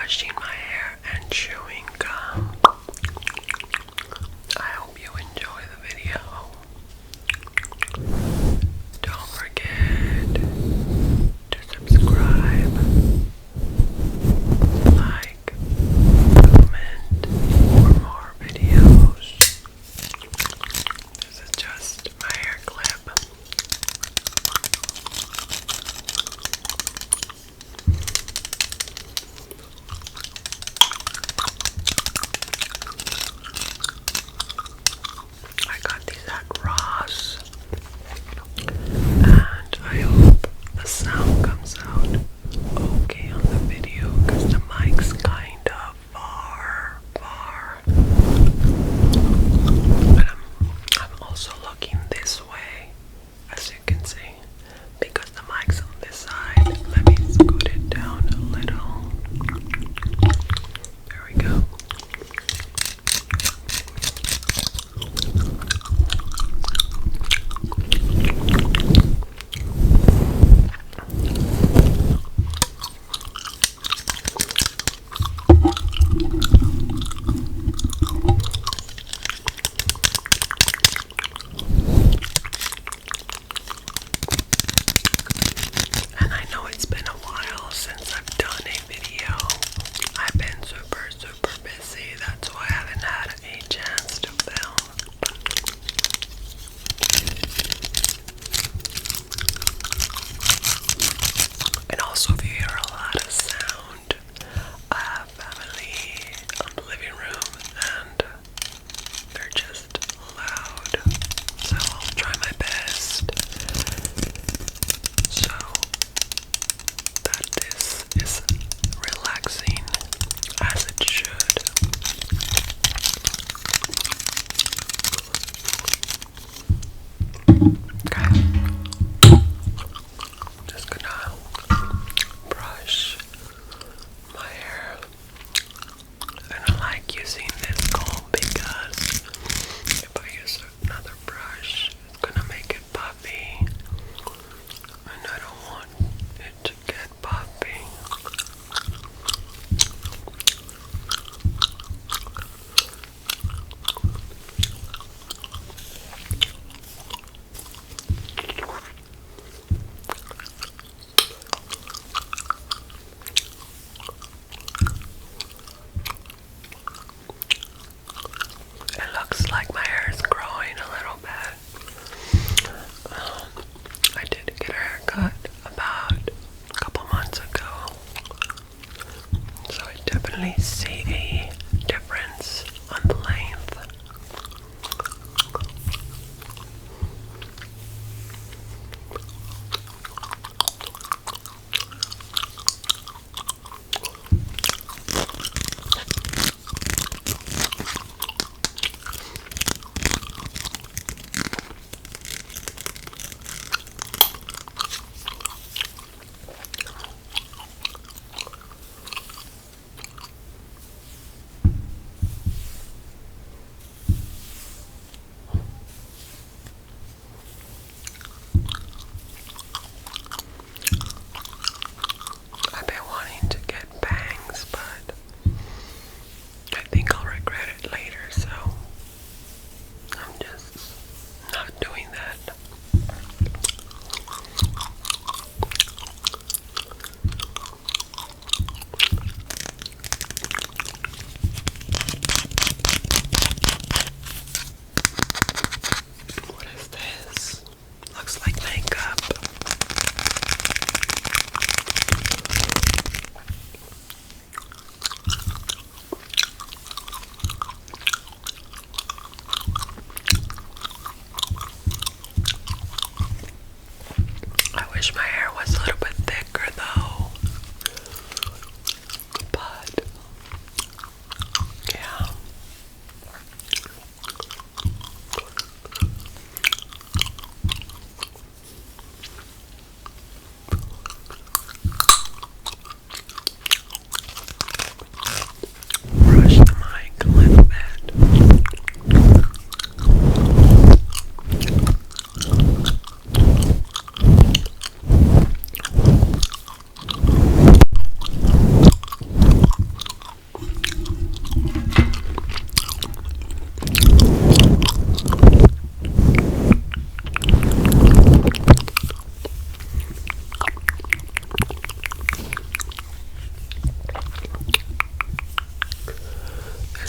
brushing my hair and chewing gum. I hope you enjoy the video. Don't forget to subscribe, like, comment for more videos. This is just my hair clip. I got these at Ross, and I hope the sound comes out okay on the video because the mic's kind of far. And I'm also looking this way, as you can see, because the mic's on this side. Let me scoot it down a little. There we go. And I know it's been a while since I've done a video. I've been super busy. That's why I haven't had a chance to film. And also, if you hear a lot of sound, I have family in the living room and they're just loud. So I'll try my best so that this is relaxing as it should. Okay. Just gonna brush my hair. And I like using this comb because if I use another brush, it's gonna make it puffy. And I don't want it to get puffy. It looks like my hair is growing a little bit. I did get a haircut about a couple months ago, so I definitely see a difference on the length.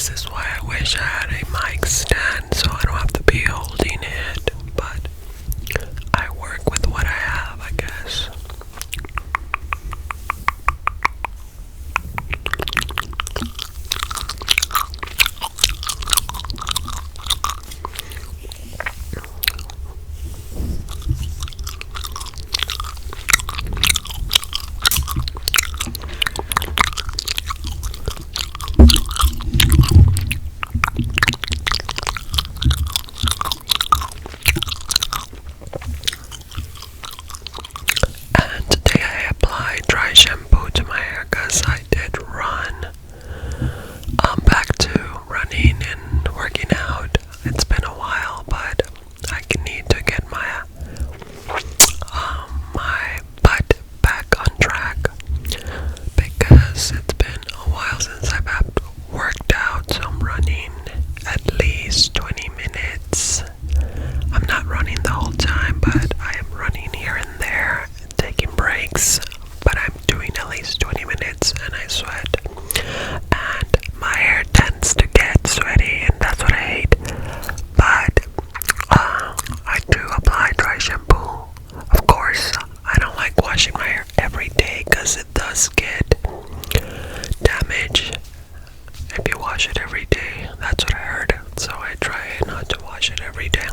This is why I wish I had a mic stand so I don't have to be holding it, but I work with what I have, I guess. And today I applied dry shampoo to my hair because I did run. I'm back to running and working out. It's been a while, but I need to get my my butt back on track because it's been a while since I've worked out. So I'm running at least 20 minutes. I'm not running the whole time, but I am running here and there, taking breaks, but I'm doing at least 20 minutes and I sweat. And my hair tends to get sweaty and that's what I hate. But I do apply dry shampoo. Of course, I don't like washing my hair every day because it does get damaged if you wash it every day. That's what I heard. So I try not to wash it every day.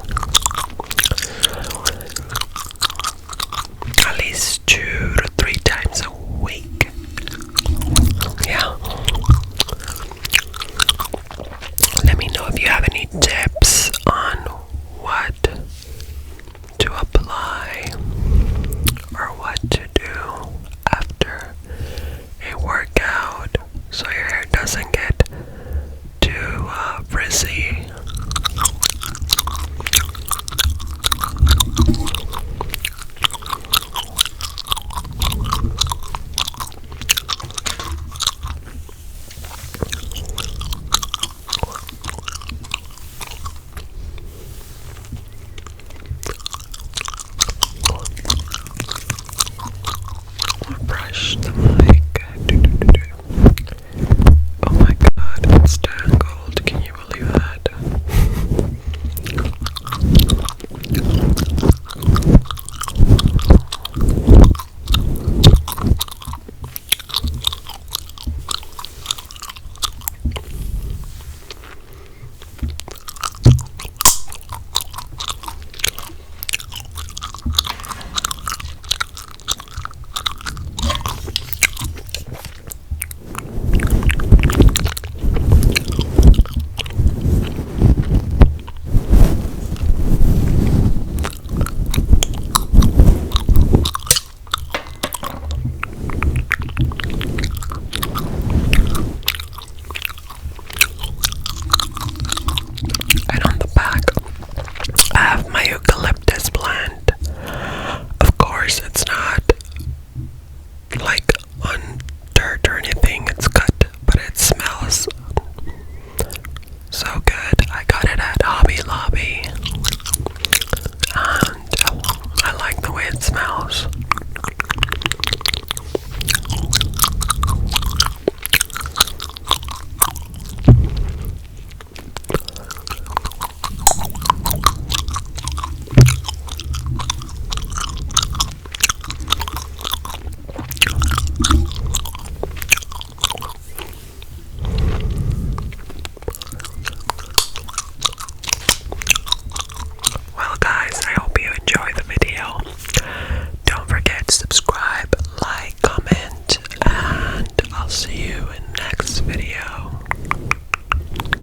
At least 2 to 3 times a week. Yeah. Let me know if you have any tips on what to apply or what to do after a workout so your hair doesn't get too frizzy. Brush the mic. Oh my god, it's tangled. Can you believe that? And on the back, I have my eucalyptus plant. Of course, it's not like on dirt or anything, it's cut, but it smells so good. I got it at Hobby Lobby, and I like the way it smells. Well guys, I hope you enjoyed the video. Don't forget to subscribe, like, comment, and I'll see